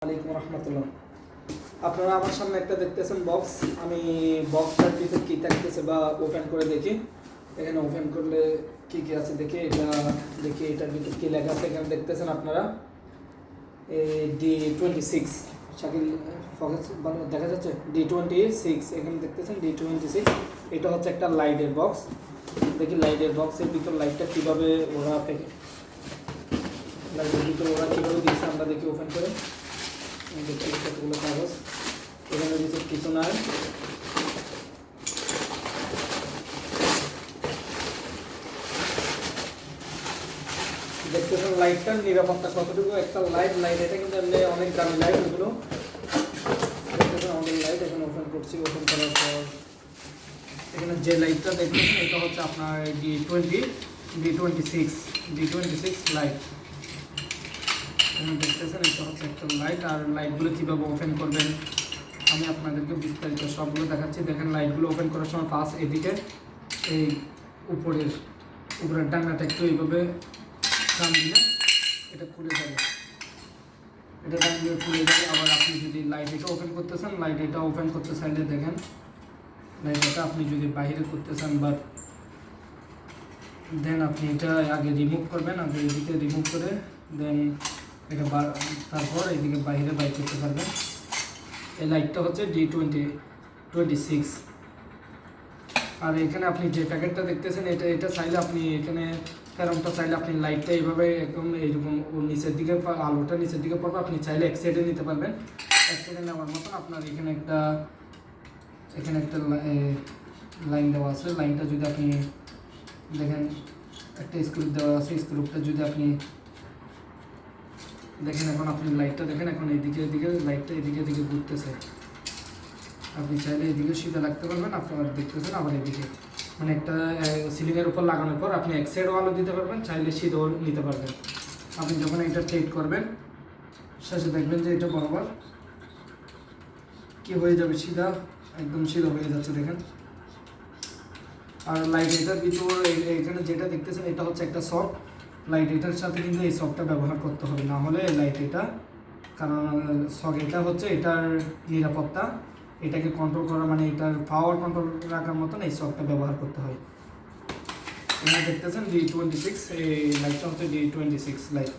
আলাইকুম রহমতুল্লাহ। আপনারা আমার সামনে একটা দেখতেছেন বক্স। আমি বক্সটার ভিতরে কি থাকতেছে বা ওপেন করে দেখি। এখানে ওপেন করলে কি কি আছে দেখি। এটা দেখি এটার ভিতরে কি লেখা আছে। এখানে দেখতেছেন আপনারা D26 শাকিল ফোকাস দেখা যাচ্ছে D26। এখানে দেখতেছেন D26। এটা হচ্ছে একটা লাইটের বক্স। দেখি লাইটের বক্সের ভিতর লাইটটা কীভাবে ওরা লাইটের ভিতরে ওরা কীভাবে দিয়েছে আমরা দেখি ওপেন করে। দেখছি কতগুলো কাগজ এখানে দিচ্ছে কিছু নাই। দেখতেছেন লাইটটার নিরাপত্তা কতটুকু। একটা লাইট এটা কিন্তু এমনি অনেক দামি লাইট। এগুলো দেখতেছেন অনেক লাইট। এখানে ওপেন করছি। ওপেন করার পর এখানে যে লাইটটা দেখতেছেন এটা হচ্ছে আপনার D26 লাইট। দেখতেছেন এটা হচ্ছে একটা লাইট। আর লাইটগুলো কীভাবে ওপেন করবেন আমি আপনাদেরকে বিস্তারিত সবগুলো দেখাচ্ছি। দেখেন লাইটগুলো ওপেন করার সময় ফার্স্ট এদিকে এই উপরের ডান্নাটা একটু এইভাবে টান দিলে এটা খুলে যাবে। এটা টান দিয়ে খুলে যাবে। আবার আপনি যদি লাইট এটা ওপেন করতেছেন, লাইট এটা ওপেন করতে চাইলে দেখেন লাইট এটা আপনি যদি বাইরে করতে চান বা দেন আপনি এটা আগে রিমুভ করবেন। আগে এদিকে রিমুভ করে দেন এটা তারপর এদিকে বাইরে বাইর করতে পারবেন। এই লাইটটা হচ্ছে D26। আর এখানে আপনি যে প্যাকেটটা দেখতেছেন এটা চাইলে আপনি এখানে ক্যারমটা চাইলে আপনি লাইটটা এইভাবে একদম এইরকম নিচের দিকে আলোটা নিচের দিকে পড়বে। আপনি চাইলে এক সাইডে নিতে পারবেন। এক সাইডে নেওয়ার মতন আপনার এখানে একটা লাইন দেওয়া আছে। লাইনটা যদি আপনি দেখেন একটা স্ক্রু দেওয়া আছে। স্ক্রুটা যদি আপনি দেখেন এখন আপনি লাইটটা দেখেন এখন এদিকে লাইটটা এদিকে ঘুরতেছে। আপনি চাইলে এদিকে সিধা লাগতে পারবেন। আপনারা দেখতেছেন আবার এদিকে মানে একটা সিলিংয়ের উপর লাগানোর পর আপনি এক সাইডও আলো দিতে পারবেন, চাইলে সিধাও নিতে পারবেন। আপনি যখন এটা টেট করবেন শেষে দেখবেন যে এটা বরাবর কি হয়ে যাবে, সিধা একদম সিধা হয়ে যাচ্ছে দেখেন। আর লাইট এটার ভিতর এখানে যেটা দেখতেছেন এটা হচ্ছে একটা সফট লাইট। এটার সাথে কিন্তু এই সফটটা ব্যবহার করতে হবে, না হলে লাইট এটা কারণ এটা হচ্ছে এটার নিরাপত্তা। এটাকে কন্ট্রোল করা মানে এটার পাওয়ার কন্ট্রোল রাখার মতন এই সফটটা ব্যবহার করতে হয়। এখানে দেখতেছেন D26 এই লাইটটা হচ্ছে D26 লাইট।